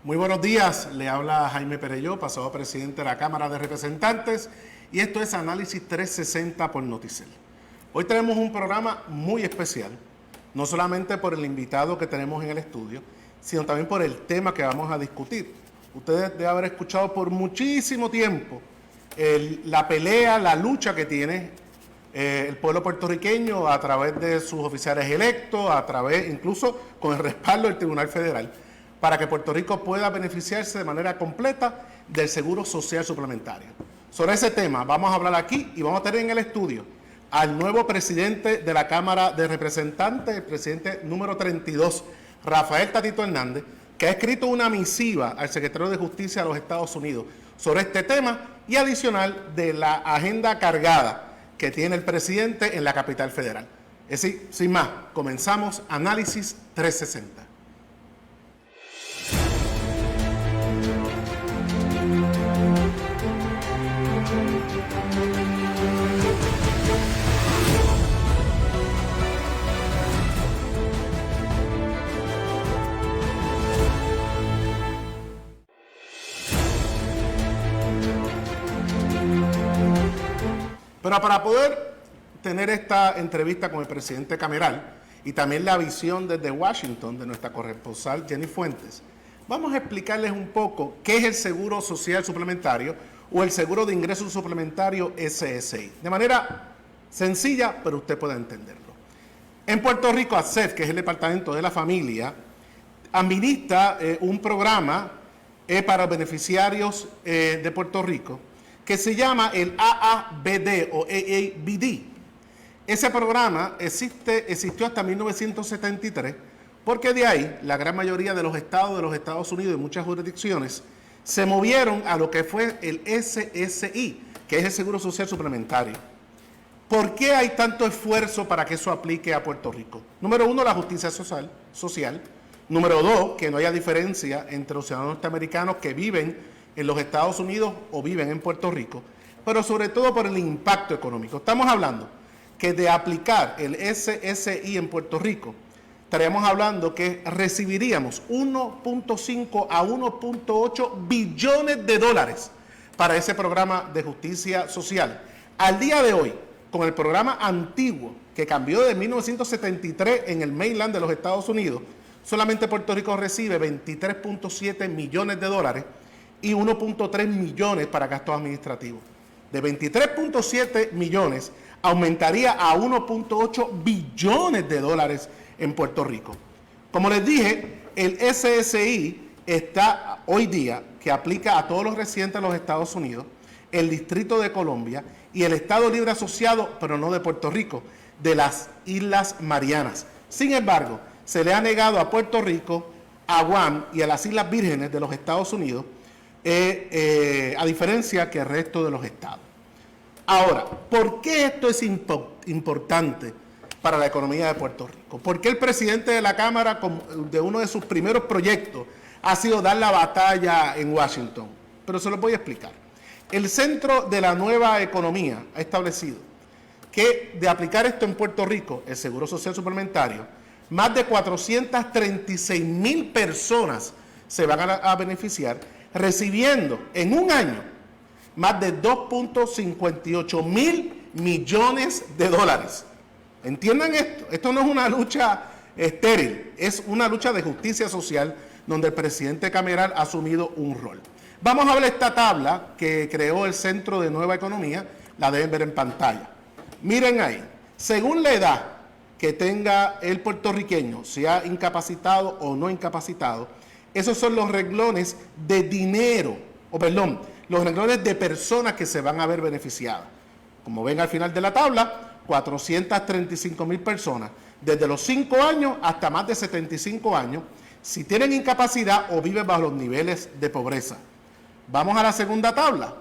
Muy buenos días, le habla Jaime Perelló, pasado presidente de la Cámara de Representantes, y esto es Análisis 360 por Noticel. Hoy tenemos un programa muy especial, no solamente por el invitado que tenemos en el estudio, sino también por el tema que vamos a discutir. Ustedes deben haber escuchado por muchísimo tiempo la pelea, la lucha que tiene el pueblo puertorriqueño a través de sus oficiales electos, a través incluso con el respaldo del Tribunal Federal, para que Puerto Rico pueda beneficiarse de manera completa del Seguro Social Suplementario. Sobre ese tema vamos a hablar aquí y vamos a tener en el estudio al nuevo presidente de la Cámara de Representantes, el presidente número 32, Rafael Tatito Hernández, que ha escrito una misiva al secretario de Justicia de los Estados Unidos sobre este tema y adicional de la agenda cargada que tiene el presidente en la capital federal. Es decir, sin más, comenzamos Análisis 360. Pero para poder tener esta entrevista con el presidente cameral y también la visión desde Washington de nuestra corresponsal Jenny Fuentes, vamos a explicarles un poco qué es el Seguro Social Suplementario o el Seguro de Ingreso Suplementario SSI. De manera sencilla, pero usted pueda entenderlo. En Puerto Rico, ASEF, que es el Departamento de la Familia, administra un programa para beneficiarios de Puerto Rico, que se llama el AABD o AABD. Ese programa existió hasta 1973, porque de ahí la gran mayoría de los Estados Unidos y muchas jurisdicciones se movieron a lo que fue el SSI, que es el Seguro Social Suplementario. ¿Por qué hay tanto esfuerzo para que eso aplique a Puerto Rico? Número uno, la justicia social. Número dos, que no haya diferencia entre los ciudadanos norteamericanos que viven en los Estados Unidos o viven en Puerto Rico, pero sobre todo por el impacto económico. Estamos hablando que de aplicar el SSI en Puerto Rico, estaríamos hablando que recibiríamos 1.5 a 1.8 billones de dólares para ese programa de justicia social. Al día de hoy, con el programa antiguo que cambió de 1973 en el mainland de los Estados Unidos, solamente Puerto Rico recibe 23.7 millones de dólares y 1.3 millones para gastos administrativos. De 23.7 millones aumentaría a 1.8 billones de dólares en Puerto Rico. Como les dije, el SSI está hoy día, que aplica a todos los residentes de los Estados Unidos, el Distrito de Columbia y el Estado Libre Asociado, pero no de Puerto Rico, de las Islas Marianas. Sin embargo, se le ha negado a Puerto Rico, a Guam y a las Islas Vírgenes de los Estados Unidos, a diferencia que el resto de los estados. Ahora, ¿por qué esto es importante para la economía de Puerto Rico? ¿Por qué el presidente de la Cámara, de uno de sus primeros proyectos, ha sido dar la batalla en Washington? Pero se lo voy a explicar. El Centro de la Nueva Economía ha establecido que de aplicar esto en Puerto Rico, el Seguro Social Suplementario, más de 436,000 personas se van a beneficiar, recibiendo en un año más de 2.58 mil millones de dólares. Entiendan esto no es una lucha estéril, es una lucha de justicia social donde el presidente cameral ha asumido un rol. Vamos a ver esta tabla que creó el Centro de Nueva Economía, la deben ver en pantalla. Miren ahí, según la edad que tenga el puertorriqueño, sea incapacitado o no incapacitado, esos son los renglones de dinero, los renglones de personas que se van a ver beneficiadas. Como ven al final de la tabla, 435,000 personas, desde los 5 años hasta más de 75 años, si tienen incapacidad o viven bajo los niveles de pobreza. Vamos a la segunda tabla.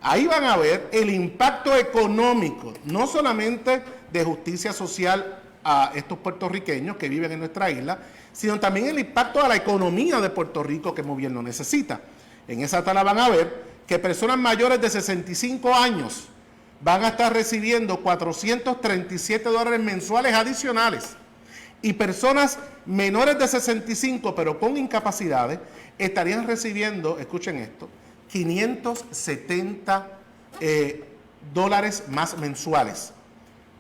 Ahí van a ver el impacto económico, no solamente de justicia social a estos puertorriqueños que viven en nuestra isla, sino también el impacto a la economía de Puerto Rico que muy bien lo necesita. En esa tabla van a ver que personas mayores de 65 años van a estar recibiendo $437 mensuales adicionales Y personas menores de 65, pero con incapacidades, estarían recibiendo, escuchen esto, 570 dólares más mensuales.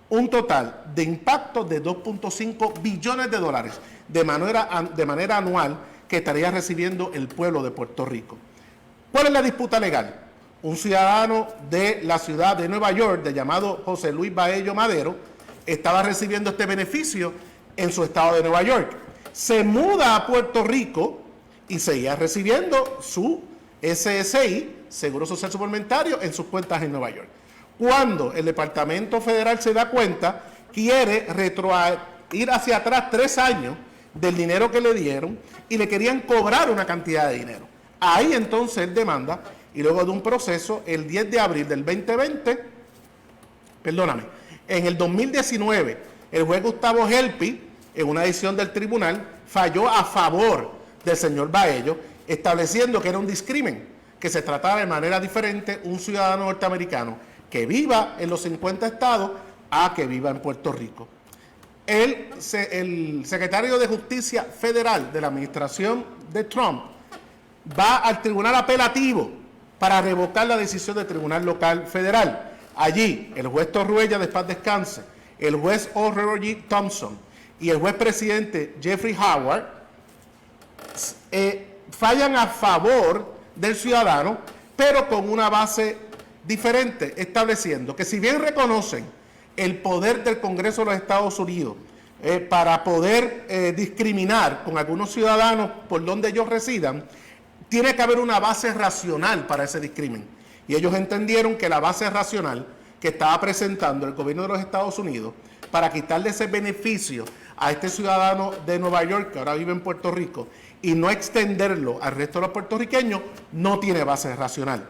Un total de impacto de 2.5 billones de dólares de manera anual que estaría recibiendo el pueblo de Puerto Rico. ¿Cuál es la disputa legal? Un ciudadano de la ciudad de Nueva York, de llamado José Luis Baello Madero, estaba recibiendo este beneficio en su estado de Nueva York. Se muda a Puerto Rico y seguía recibiendo su SSI, Seguro Social Suplementario, en sus cuentas en Nueva York. Cuando el Departamento Federal se da cuenta, quiere ir hacia atrás 3 años del dinero que le dieron y le querían cobrar una cantidad de dinero. Ahí entonces él demanda, y luego de un proceso, el 10 de abril del 2020, en el 2019, el juez Gustavo Helpi, en una decisión del tribunal, falló a favor del señor Baello, estableciendo que era un discrimen, que se tratara de manera diferente un ciudadano norteamericano que viva en los 50 estados a que viva en Puerto Rico. El secretario de Justicia Federal de la administración de Trump va al tribunal apelativo para revocar la decisión del tribunal local federal. Allí, el juez Torruella, de paz descanse, el juez O'Rourke G. Thompson y el juez presidente Jeffrey Howard fallan a favor del ciudadano, pero con una base diferente, estableciendo que si bien reconocen el poder del Congreso de los Estados Unidos para poder discriminar con algunos ciudadanos por donde ellos residan, tiene que haber una base racional para ese discrimen. Y ellos entendieron que la base racional que estaba presentando el gobierno de los Estados Unidos para quitarle ese beneficio a este ciudadano de Nueva York que ahora vive en Puerto Rico y no extenderlo al resto de los puertorriqueños no tiene base racional.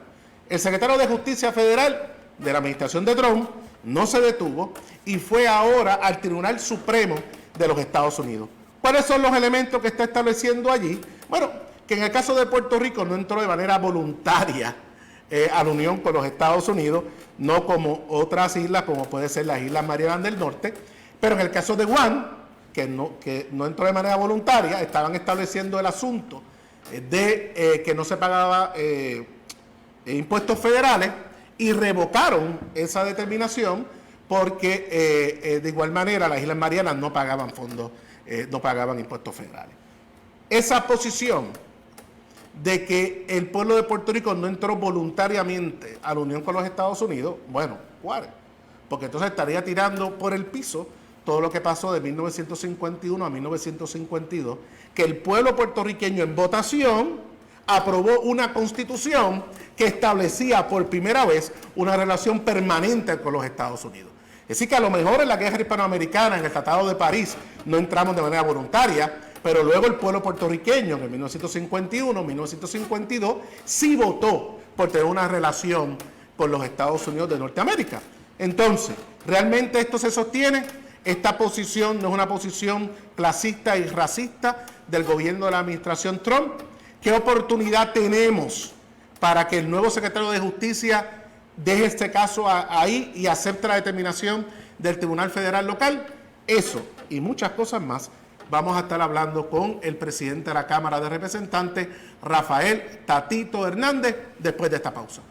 El secretario de Justicia Federal de la administración de Trump no se detuvo y fue ahora al Tribunal Supremo de los Estados Unidos. ¿Cuáles son los elementos que está estableciendo allí? Bueno, que en el caso de Puerto Rico no entró de manera voluntaria a la unión con los Estados Unidos, no como otras islas, como puede ser las Islas Marianas del Norte, pero en el caso de Guam, que no entró de manera voluntaria, estaban estableciendo el asunto de que no se pagaba impuestos federales y revocaron esa determinación porque de igual manera las Islas Marianas no pagaban fondos, no pagaban impuestos federales. Esa posición de que el pueblo de Puerto Rico no entró voluntariamente a la unión con los Estados Unidos, bueno, ¿cuál? Porque entonces estaría tirando por el piso todo lo que pasó de 1951 a 1952, que el pueblo puertorriqueño en votación aprobó una constitución que establecía por primera vez una relación permanente con los Estados Unidos. Es decir, que a lo mejor en la guerra hispanoamericana, en el Tratado de París, no entramos de manera voluntaria, pero luego el pueblo puertorriqueño en 1951, 1952, sí votó por tener una relación con los Estados Unidos de Norteamérica. Entonces, ¿realmente esto se sostiene? Esta posición no es una posición clasista y racista del gobierno de la administración Trump. ¿Qué oportunidad tenemos para que el nuevo secretario de Justicia deje este caso ahí y acepte la determinación del Tribunal Federal Local? Eso y muchas cosas más vamos a estar hablando con el presidente de la Cámara de Representantes, Rafael Tatito Hernández, después de esta pausa.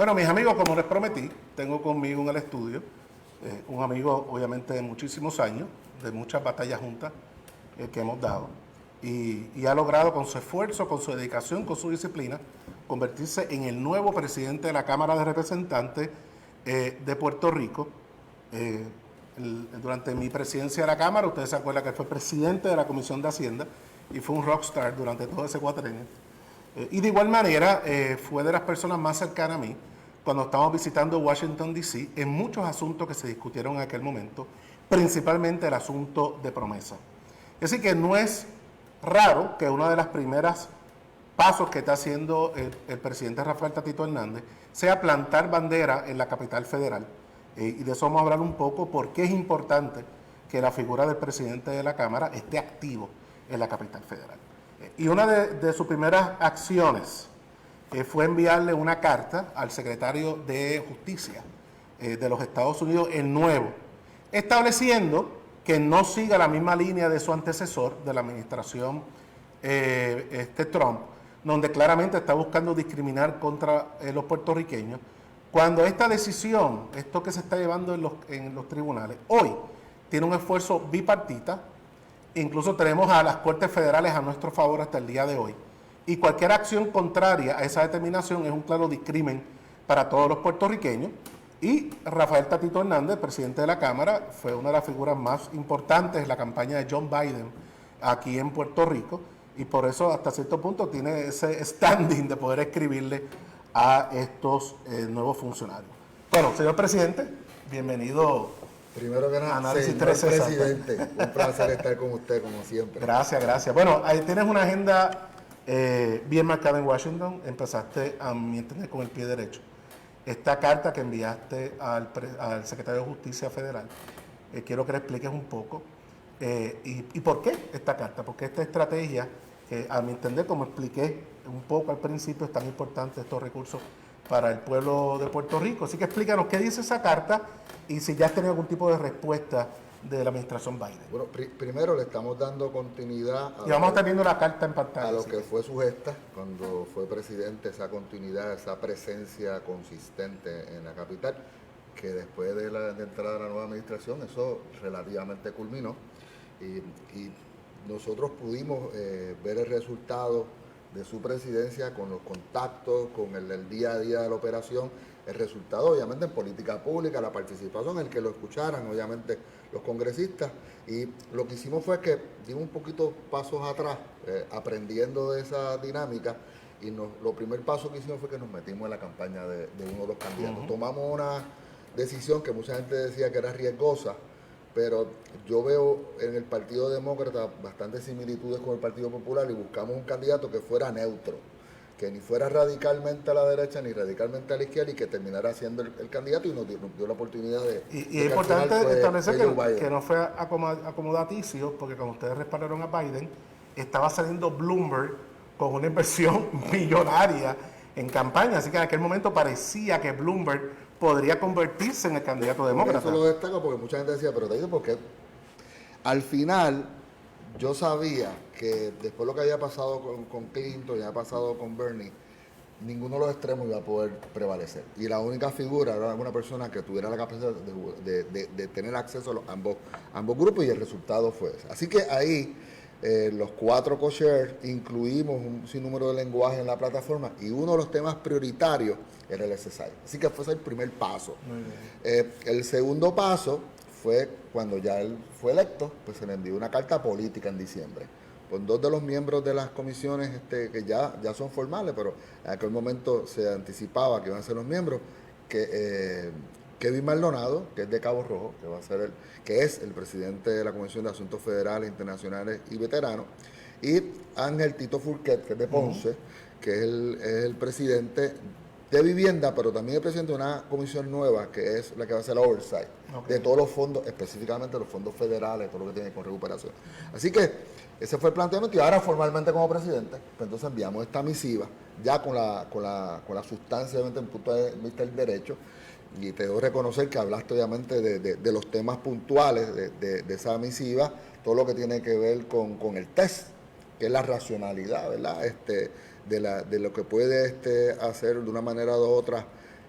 Bueno, mis amigos, como les prometí, tengo conmigo en el estudio un amigo obviamente de muchísimos años, de muchas batallas juntas que hemos dado, y ha logrado con su esfuerzo, con su dedicación, con su disciplina, convertirse en el nuevo presidente de la Cámara de Representantes de Puerto Rico. Durante mi presidencia de la Cámara, ustedes se acuerdan que fue presidente de la Comisión de Hacienda y fue un rockstar durante todo ese cuatrenio. Y de igual manera, fue de las personas más cercanas a mí cuando estábamos visitando Washington, D.C., en muchos asuntos que se discutieron en aquel momento, principalmente el asunto de promesa. Así que no es raro que uno de los primeros pasos que está haciendo el presidente Rafael Tatito Hernández sea plantar bandera en la capital federal. Y de eso vamos a hablar un poco, porque es importante que la figura del presidente de la Cámara esté activo en la capital federal. Y una de sus primeras acciones fue enviarle una carta al secretario de Justicia de los Estados Unidos, el nuevo, estableciendo que no siga la misma línea de su antecesor de la administración Trump, donde claramente está buscando discriminar contra los puertorriqueños, cuando esta decisión, esto que se está llevando en los tribunales, hoy tiene un esfuerzo bipartita. Incluso tenemos a las Cortes Federales a nuestro favor hasta el día de hoy. Y cualquier acción contraria a esa determinación es un claro discrimen para todos los puertorriqueños. Y Rafael Tatito Hernández, presidente de la Cámara, fue una de las figuras más importantes en la campaña de John Biden aquí en Puerto Rico. Y por eso, hasta cierto punto, tiene ese standing de poder escribirle a estos nuevos funcionarios. Bueno, señor presidente, bienvenido. Primero que nada, Análisis señor presidente, un placer estar con usted, como siempre. Gracias, gracias. Bueno, ahí tienes una agenda bien marcada en Washington. Empezaste, a mi entender, con el pie derecho. Esta carta que enviaste al secretario de Justicia Federal, quiero que le expliques un poco y por qué esta carta, porque esta estrategia, que a mi entender, como expliqué un poco al principio, es tan importante estos recursos para el pueblo de Puerto Rico. Así que explícanos qué dice esa carta y si ya has tenido algún tipo de respuesta de la administración Biden. Bueno, primero le estamos dando continuidad y vamos a estar viendo la carta en pantalla. A lo que fue su gesta cuando fue presidente, esa continuidad, esa presencia consistente en la capital, que después de la entrada de la nueva administración, eso relativamente culminó. Y nosotros pudimos ver el resultado de su presidencia con los contactos, con el día a día de la operación, el resultado obviamente en política pública, la participación, el que lo escucharan obviamente los congresistas, y lo que hicimos fue que dimos un poquito pasos atrás, aprendiendo de esa dinámica, y lo primer paso que hicimos fue que nos metimos en la campaña de uno de los candidatos. Tomamos una decisión que mucha gente decía que era riesgosa, pero yo veo en el Partido Demócrata bastantes similitudes con el Partido Popular, y buscamos un candidato que fuera neutro, que ni fuera radicalmente a la derecha ni radicalmente a la izquierda, y que terminara siendo el candidato, y nos dio la oportunidad de... Y es importante establecer que no fue acomodaticio, porque cuando ustedes respaldaron a Biden, estaba saliendo Bloomberg con una inversión millonaria en campaña, así que en aquel momento parecía que Bloomberg podría convertirse en el candidato demócrata. Eso lo destaco porque mucha gente decía, pero te digo porque al final yo sabía que después de lo que había pasado con Clinton y había pasado con Bernie, ninguno de los extremos iba a poder prevalecer. Y la única figura era una persona que tuviera la capacidad de tener acceso a ambos grupos, y el resultado fue ese. Así que ahí los 4 co-chairs incluimos un sinnúmero de lenguaje en la plataforma, y uno de los temas prioritarios era el SSI. Así que fue ese el primer paso. El segundo paso fue cuando ya él fue electo, pues se le envió una carta política en diciembre, con 2 de los miembros de las comisiones que ya son formales, pero en aquel momento se anticipaba que iban a ser los miembros, que Kevin Maldonado, que es de Cabo Rojo, que es el presidente de la Comisión de Asuntos Federales, Internacionales y Veteranos, y Ángel Tito Furquet, que es de Ponce, que es el presidente de Vivienda, pero también el presidente de una comisión nueva, que es la que va a hacer la oversight de todos los fondos, específicamente los fondos federales, todo lo que tiene con recuperación. Así que ese fue el planteamiento, y ahora formalmente como presidente, pues entonces enviamos esta misiva, ya con la sustancia, obviamente, en punto de vista del derecho. Y te debo reconocer que hablaste obviamente de los temas puntuales de esa misiva, todo lo que tiene que ver con el test, que es la racionalidad, ¿verdad? De lo que puede hacer de una manera u otra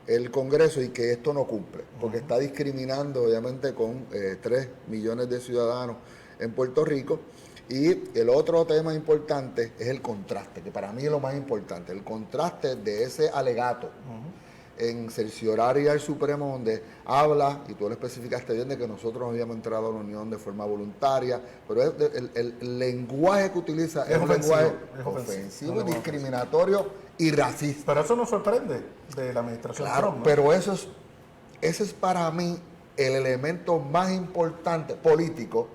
el Congreso y que esto no cumple, porque está discriminando obviamente con 3 millones de ciudadanos en Puerto Rico. Y el otro tema importante es el contraste, que para mí es lo más importante, el contraste de ese alegato en cercioraria al Supremo, donde habla, y tú lo especificaste bien, de que nosotros habíamos entrado a la Unión de forma voluntaria, pero el lenguaje que utiliza es un lenguaje ofensivo, discriminatorio y racista. Pero eso nos sorprende de la administración Claro, Trump, ¿no? pero ese es para mí el elemento más importante político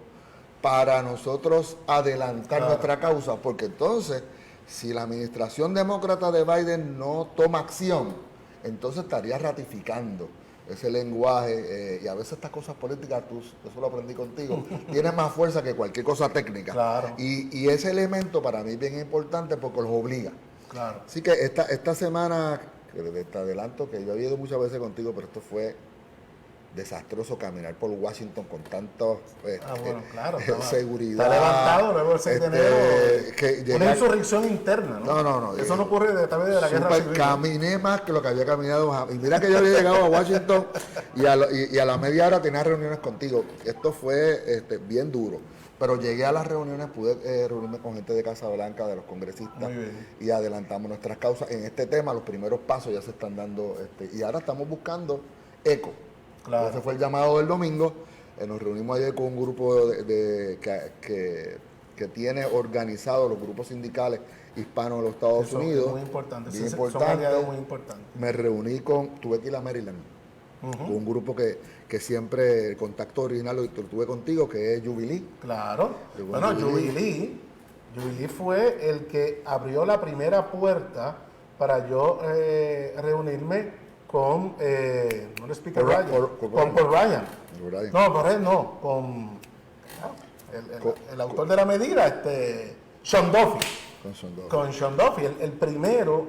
para nosotros adelantar nuestra causa, porque entonces, si la administración demócrata de Biden no toma acción, entonces estaría ratificando ese lenguaje, y a veces estas cosas políticas, eso lo aprendí contigo, tienen más fuerza que cualquier cosa técnica. Claro. Y ese elemento para mí es bien importante porque los obliga. Claro. Así que esta semana, te adelanto que yo había ido muchas veces contigo, pero esto fue desastroso caminar por Washington con tanto bueno, claro, seguridad. Está levantado luego el 6 de enero. Una insurrección interna, ¿no? No. Eso no ocurre a través de la guerra civil. Caminé más que lo que había caminado. Y mira que yo había llegado a Washington y a la media hora tenía reuniones contigo. Esto fue bien duro. Pero llegué a las reuniones, pude reunirme con gente de Casa Blanca, de los congresistas, y adelantamos nuestras causas en este tema. Los primeros pasos ya se están dando, y ahora estamos buscando eco. Claro. Ese fue el llamado del domingo. Nos reunimos ayer con un grupo que tiene organizado los grupos sindicales hispanos de los Estados Unidos. Es muy importante. Bien Son aliados muy importantes. Me reuní tuve que ir a Maryland, con un grupo que siempre, el contacto original lo tuve contigo, que es Jubilee. Claro. Bueno, Jubilee fue el que abrió la primera puerta para yo reunirme con Paul Ryan. Con el autor de la medida, Sean Duffy. Con Sean Duffy, el primero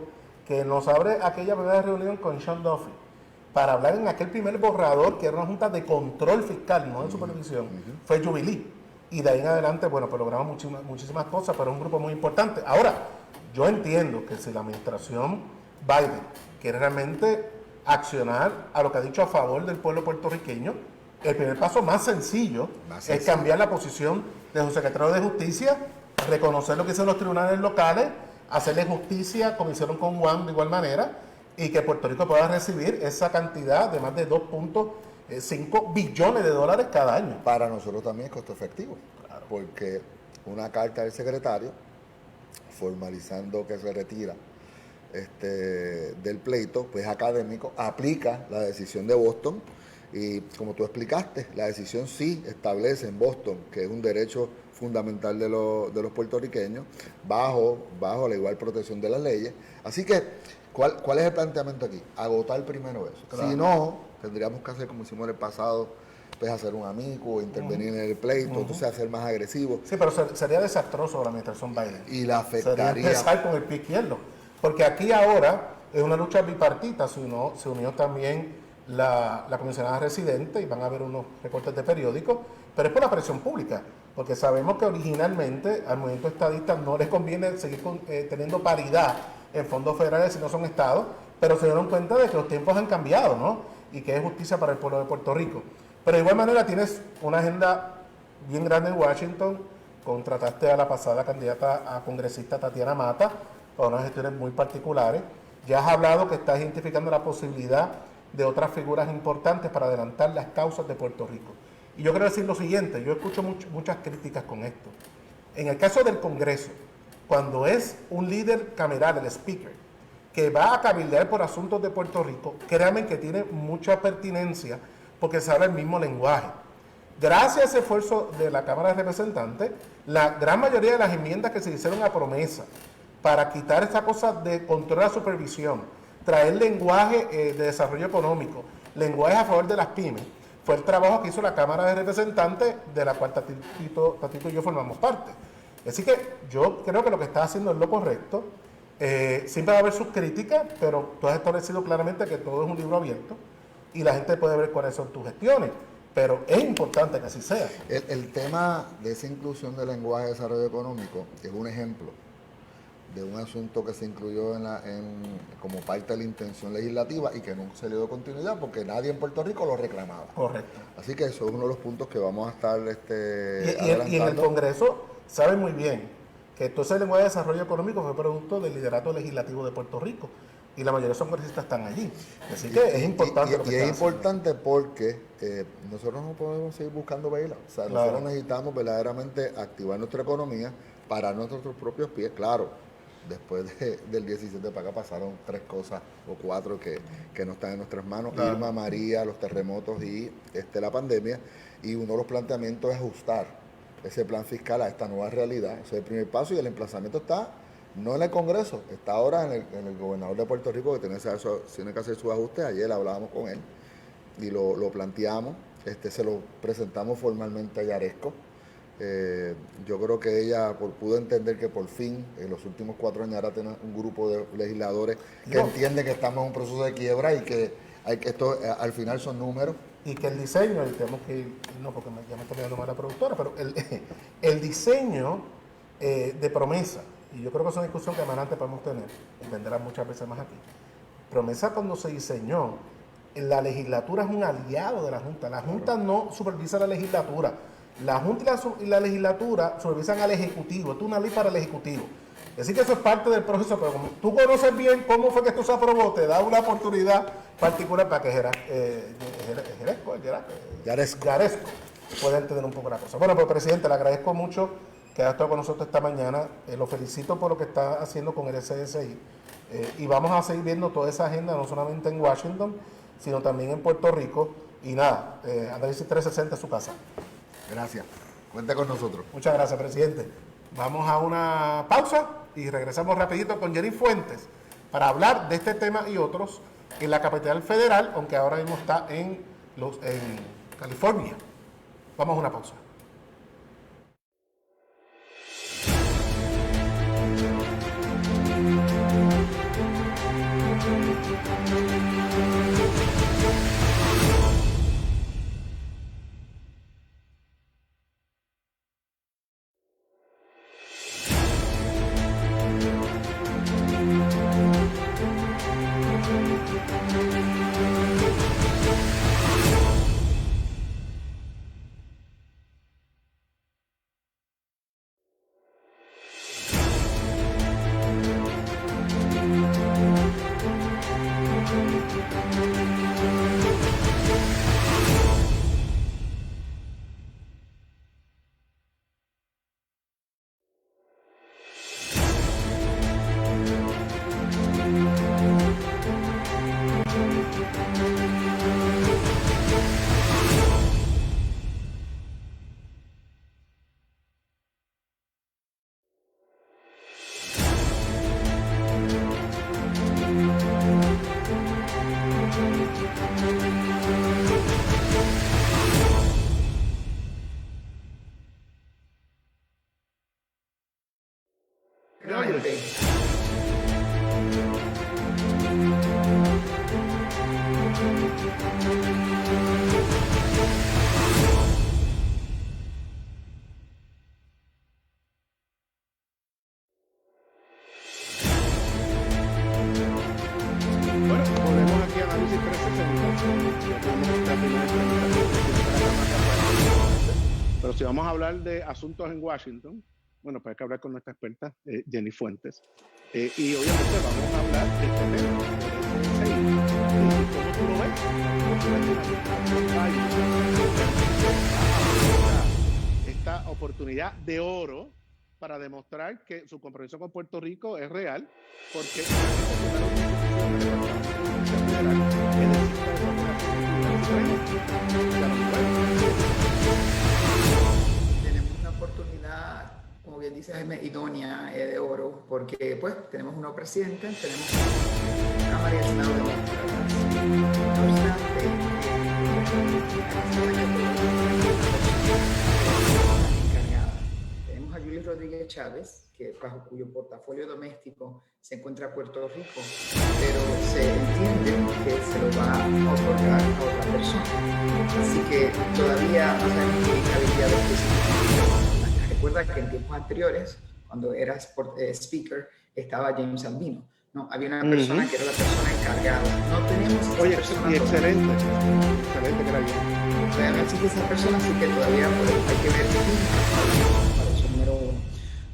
que nos abre aquella primera reunión con Sean Duffy para hablar en aquel primer borrador, que era una junta de control fiscal, no de supervisión, fue Jubilee. Y de ahí en adelante, bueno, pues logramos muchísimas cosas, pero es un grupo muy importante. Ahora, yo entiendo que si la administración Biden quiere realmente accionar a lo que ha dicho a favor del pueblo puertorriqueño, el primer paso más sencillo es cambiar la posición de su secretario de Justicia, reconocer lo que hicieron los tribunales locales, hacerle justicia como hicieron con Juan de igual manera, y que Puerto Rico pueda recibir esa cantidad de más de 2.5 billones de dólares cada año. Para nosotros también es costo efectivo, claro, porque una carta del secretario formalizando que se retira del pleito, pues académico, aplica la decisión de Boston, y como tú explicaste, la decisión sí establece en Boston que es un derecho fundamental de los puertorriqueños bajo la igual protección de las leyes. Así que, ¿cuál es el planteamiento aquí? Agotar primero eso. Claro. Si no, tendríamos que hacer como hicimos en el pasado, pues hacer un amigo, intervenir en el pleito, entonces hacer más agresivo. Sí, pero sería desastroso la administración Biden. Y la afectaría. Sería empezar con el pie izquierdo. Porque aquí ahora es una lucha bipartita, se unió también la comisionada residente y van a haber unos recortes de periódicos, pero es por la presión pública, porque sabemos que originalmente al movimiento estadista no les conviene seguir teniendo paridad en fondos federales si no son estados, pero se dieron cuenta de que los tiempos han cambiado, ¿no? Y que es justicia para el pueblo de Puerto Rico. Pero de igual manera tienes una agenda bien grande en Washington, contrataste a la pasada candidata a congresista Tatiana Mata, para unas gestiones muy particulares. Ya has hablado que estás identificando la posibilidad de otras figuras importantes para adelantar las causas de Puerto Rico. Y yo quiero decir lo siguiente, yo escucho muchas críticas con esto. En el caso del Congreso, cuando es un líder cameral, el speaker, que va a cabildear por asuntos de Puerto Rico, créanme que tiene mucha pertinencia porque se habla el mismo lenguaje. Gracias a ese esfuerzo de la Cámara de Representantes, la gran mayoría de las enmiendas que se hicieron a promesa para quitar esta cosa de control de la supervisión, traer lenguaje de desarrollo económico, lenguaje a favor de las pymes, fue el trabajo que hizo la Cámara de Representantes, de la cual Tatito y yo formamos parte. Así que yo creo que lo que está haciendo es lo correcto. Siempre va a haber sus críticas, pero tú has establecido claramente que todo es un libro abierto y la gente puede ver cuáles son tus gestiones. Pero es importante que así sea. El tema de esa inclusión del lenguaje de desarrollo económico es un ejemplo de un asunto que se incluyó como parte de la intención legislativa y que no se le dio continuidad porque nadie en Puerto Rico lo reclamaba. Correcto. Así que eso es uno de los puntos que vamos a estar Y en el Congreso saben muy bien que todo ese lenguaje de desarrollo económico fue producto del liderato legislativo de Puerto Rico y la mayoría de esos congresistas están allí. Así que es importante lo que es están importante porque nosotros no podemos seguir buscando bailar. O sea, Claro. nosotros necesitamos verdaderamente activar nuestra economía para nuestros propios pies. Claro, después del 17 para acá pasaron 3 cosas o 4 que no están en nuestras manos. Claro. Irma, María, los terremotos y la pandemia. Y uno de los planteamientos es ajustar ese plan fiscal a esta nueva realidad. Ese es el primer paso y el emplazamiento está no en el Congreso, está ahora en el gobernador de Puerto Rico que tiene que hacer sus ajustes. Ayer hablábamos con él y lo planteamos, se lo presentamos formalmente a Yaresco. Yo creo que ella pudo entender que por fin, en los últimos 4 años, ahora tiene un grupo de legisladores que entienden que estamos en un proceso de quiebra y que esto al final son números. Y que el diseño, y tenemos que ir, no porque ya me está mirando mal la productora, pero el diseño de promesa, y yo creo que es una discusión que más adelante podemos tener, y vendrá muchas veces más aquí. Promesa cuando se diseñó, la legislatura es un aliado de la Junta. La Junta no supervisa la legislatura. La Junta y la legislatura supervisan al Ejecutivo. Esto es una ley para el Ejecutivo. Así que eso es parte del proceso, pero como tú conoces bien cómo fue que esto se aprobó, te da una oportunidad particular para que Yaresco pueda entender un poco la cosa. Bueno, pues presidente, le agradezco mucho que haya estado con nosotros esta mañana. Lo felicito por lo que está haciendo con el SSI. Y vamos a seguir viendo toda esa agenda, no solamente en Washington, sino también en Puerto Rico. Y nada, Análisis 360 es su casa. Gracias. Cuente con nosotros. Muchas gracias, presidente. Vamos a una pausa y regresamos rapidito con Jenny Fuentes para hablar de este tema y otros en la capital federal, aunque ahora mismo está en California. Vamos a una pausa. Bueno, volvemos aquí a Análisis 360. Pero si vamos a hablar de asuntos en Washington, bueno, pues hay que hablar con nuestra experta, Jenny Fuentes. Y obviamente vamos a hablar de este tema, ¿cómo tú lo ves? Esta oportunidad de oro para demostrar que su compromiso con Puerto Rico es real, porque tenemos una oportunidad, como bien dice Jaime, idónea de oro, porque pues tenemos un nuevo presidente, tenemos una Cámara y el Senado demócratas. No obstante, tenemos a Julie Rodríguez Chávez, bajo cuyo portafolio doméstico se encuentra Puerto Rico, pero se entiende que se lo va a otorgar a otra persona. Así que todavía no sabemos qué habilidades específicas. Recuerda que en tiempos anteriores, cuando eras speaker, estaba James Albino. No, había una Ujú. persona que era la persona encargada. No tenemos esa Oye, persona y todavía. excelente que era yo. Todavía no existe esa persona, así que todavía pues, hay que ver para eso, número uno.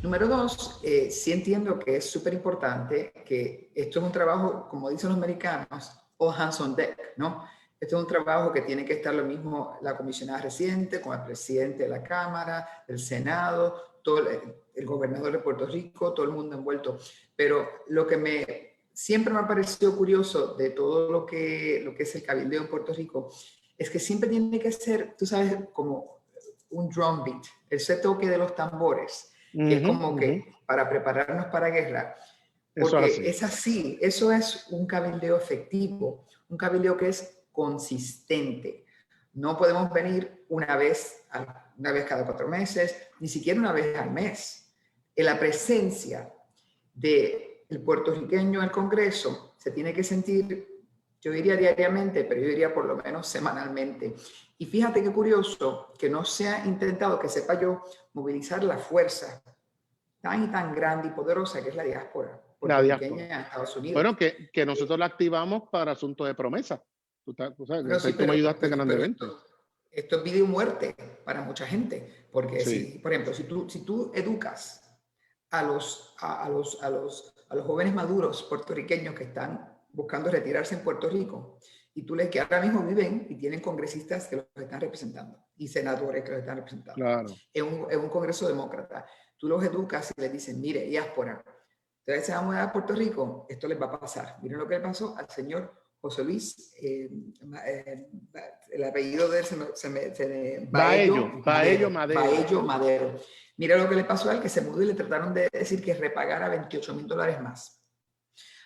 Número dos, sí entiendo que es súper importante que esto es un trabajo, como dicen los americanos, all hands on deck, ¿no? Esto es un trabajo que tiene que estar lo mismo la comisionada residente, con el presidente de la Cámara, el Senado, todo el gobernador de Puerto Rico, todo el mundo envuelto. Pero lo que siempre me ha parecido curioso de todo lo que es el cabildeo en Puerto Rico es que siempre tiene que ser, tú sabes, como un drum beat, ese toque de los tambores, que es Ujú, como ujú. que para prepararnos para guerra, Eso es porque así. es así, eso es un cabildeo efectivo, un cabildeo que es consistente. No podemos venir una vez cada 4 meses, ni siquiera una vez al mes. En la presencia del puertorriqueño en el Congreso se tiene que sentir, yo diría diariamente, pero yo diría por lo menos semanalmente. Y fíjate qué curioso que no se ha intentado, que sepa yo, movilizar la fuerza tan y tan grande y poderosa que es la diáspora La diáspora. puertorriqueña en Estados Bueno, Unidos. que nosotros la activamos para asuntos de promesa. Tú Bueno, sí, sabes, tú me ayudaste pero grandemente. esto es vida y muerte para mucha gente, porque Sí, si, por ejemplo, si tú educas a los jóvenes maduros puertorriqueños que están buscando retirarse en Puerto Rico y tú les que ahora mismo viven y tienen congresistas que los están representando y senadores que los están representando claro. en un congreso demócrata, tú los educas y les dices, mire, diáspora, ustedes se van a mudar a Puerto Rico, esto les va a pasar. Miren lo que le pasó al señor José Luis, el apellido de él Baello Madero. Baello Madero. Mira lo que le pasó a él, que se mudó y le trataron de decir que repagara $28,000 más.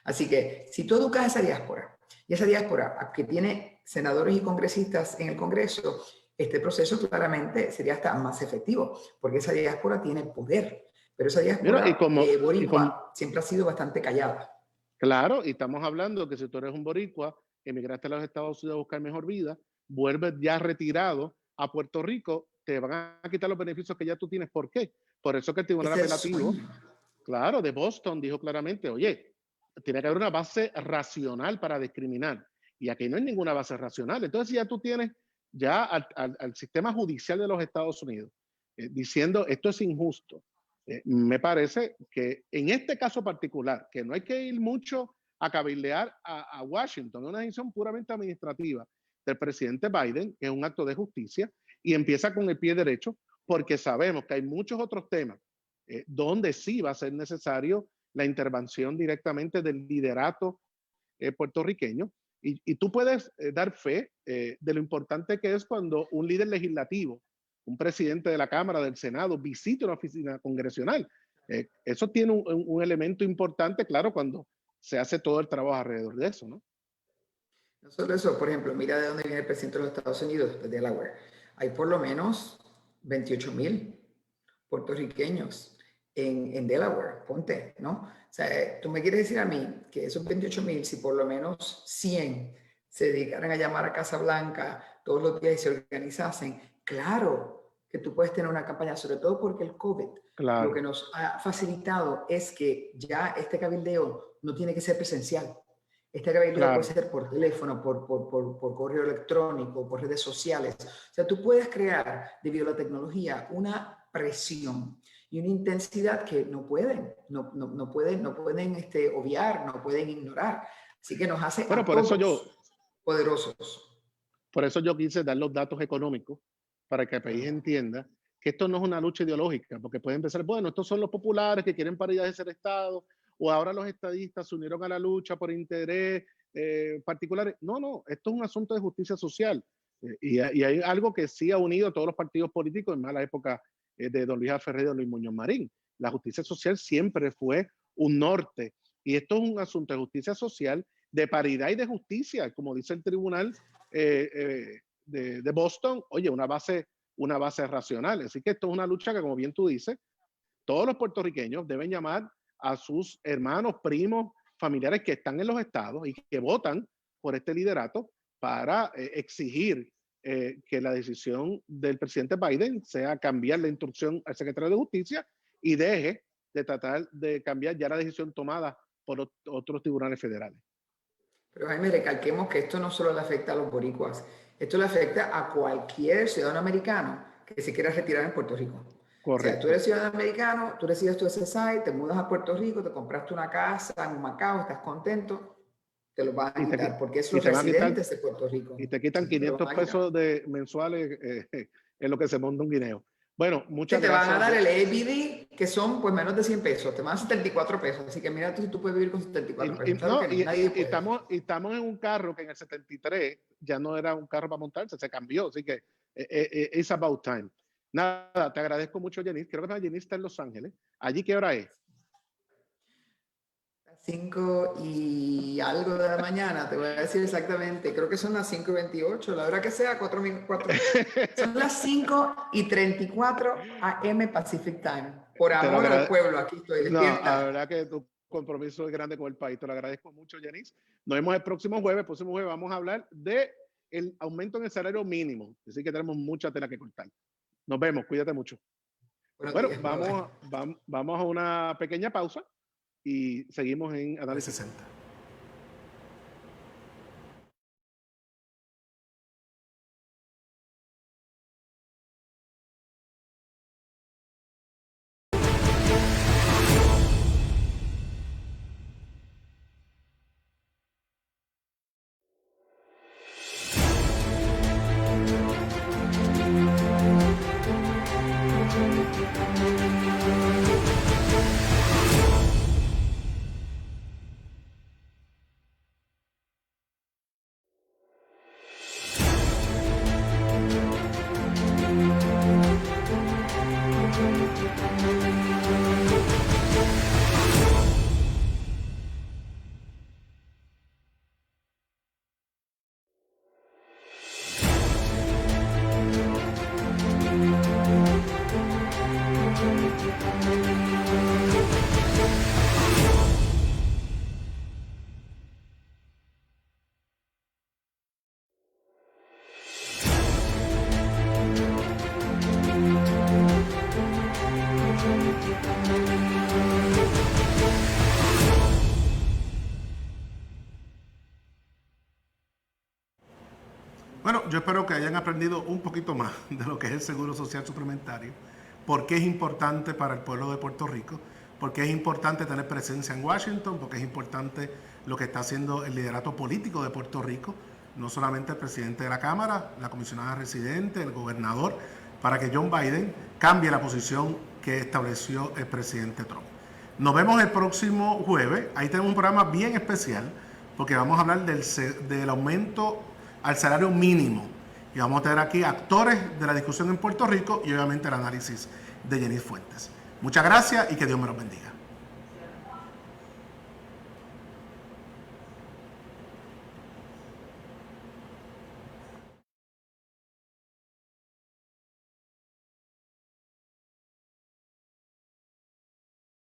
Así que si tú educas a esa diáspora, y esa diáspora que tiene senadores y congresistas en el Congreso, este proceso claramente sería hasta más efectivo, porque esa diáspora tiene poder, pero esa Mira, diáspora y como, boricua siempre ha sido bastante callada. claro, y estamos hablando que si tú eres un boricua, emigraste a los Estados Unidos a buscar mejor vida, vuelves ya retirado a Puerto Rico, te van a quitar los beneficios que ya tú tienes. ¿Por qué? Por eso que el Tribunal Ese es el Apelativo, sueño. claro, de Boston dijo claramente, oye, tiene que haber una base racional para discriminar. Y aquí no hay ninguna base racional. Entonces ya tú tienes ya al sistema judicial de los Estados Unidos diciendo esto es injusto. Me parece que en este caso particular, que no hay que ir mucho a cabildear a Washington, es una decisión puramente administrativa del presidente Biden, que es un acto de justicia, y empieza con el pie derecho, porque sabemos que hay muchos otros temas donde sí va a ser necesario la intervención directamente del liderato puertorriqueño. Y tú puedes dar fe de lo importante que es cuando un líder legislativo, un presidente de la Cámara, del Senado, visite una oficina congresional. Eso tiene un elemento importante, claro, cuando se hace todo el trabajo alrededor de eso, ¿no? No solo eso, por ejemplo, mira de dónde viene el presidente de los Estados Unidos, de Delaware. Hay por lo menos 28,000 puertorriqueños en Delaware, ponte, ¿no? O sea, tú me quieres decir a mí que esos 28,000, si por lo menos 100 se dedicaran a llamar a Casa Blanca todos los días y se organizasen, claro que tú puedes tener una campaña, sobre todo porque el COVID lo que Claro, nos ha facilitado es que ya este cabildeo no tiene que ser presencial. Este cabildeo puede claro. ser por teléfono, por correo electrónico, por redes sociales. O sea, tú puedes crear, debido a la tecnología, una presión y una intensidad que no pueden obviar, no pueden ignorar. Así que nos hace Bueno, a todos poderosos. por eso yo quise dar los datos económicos para que el país Claro. entienda que esto no es una lucha ideológica, porque pueden pensar, bueno, estos son los populares que quieren paridad de ser Estado, o ahora los estadistas se unieron a la lucha por interés particulares. No, no, esto es un asunto de justicia social. Y hay algo que sí ha unido a todos los partidos políticos en mala época de don Luis Ferrer y don Luis Muñoz Marín. La justicia social siempre fue un norte. Y esto es un asunto de justicia social, de paridad y de justicia, como dice el tribunal de Boston, oye, una base racional. Así que esto es una lucha que, como bien tú dices, todos los puertorriqueños deben llamar a sus hermanos, primos, familiares que están en los estados y que votan por este liderato para exigir que la decisión del presidente Biden sea cambiar la instrucción al secretario de Justicia y deje de tratar de cambiar ya la decisión tomada por otros tribunales federales. Pero Jaime, recalquemos que esto no solo le afecta a los boricuas, esto le afecta a cualquier ciudadano americano que se quiera retirar en Puerto Rico. Correcto. O sea, tú eres ciudadano americano, tú recibes tu SSI, te mudas a Puerto Rico, te compraste una casa en Humacao, estás contento, te lo van a quitar, porque es los residentes de Puerto Rico. Y te quitan 500 pesos mensuales en lo que se monta un guineo. Bueno, muchas gracias. Te van a dar el ABD, que son pues menos de 100 pesos, te van a 74 pesos, así que mira tú si tú puedes vivir con 74 pesos. Estamos en un carro que en el 73 ya no era un carro para montarse, se cambió, así que it's about time. Nada, te agradezco mucho, Jenny. Creo que Jenny está en Los Ángeles. ¿Allí qué hora es? 5 y algo de la mañana, te voy a decir exactamente, creo que son las 5:28, la hora que sea, 4 son las 5:34 AM Pacific Time. Por amor al pueblo, aquí estoy despierta. No, la verdad que tu compromiso es grande con el país, te lo agradezco mucho, Yanis. Nos vemos el próximo jueves. Vamos a hablar de el aumento en el salario mínimo, así que tenemos mucha tela que cortar. Nos vemos, cuídate mucho. Bueno, vamos a una pequeña pausa y seguimos en Análisis 60. Bueno, yo espero que hayan aprendido un poquito más de lo que es el Seguro Social Suplementario, por qué es importante para el pueblo de Puerto Rico, por qué es importante tener presencia en Washington, porque es importante lo que está haciendo el liderato político de Puerto Rico, no solamente el presidente de la Cámara, la comisionada residente, el gobernador, para que John Biden cambie la posición que estableció el presidente Trump. Nos vemos el próximo jueves. Ahí tenemos un programa bien especial porque vamos a hablar del aumento al salario mínimo. Y vamos a tener aquí actores de la discusión en Puerto Rico y obviamente el análisis de Jenny Fuentes. Muchas gracias y que Dios me los bendiga.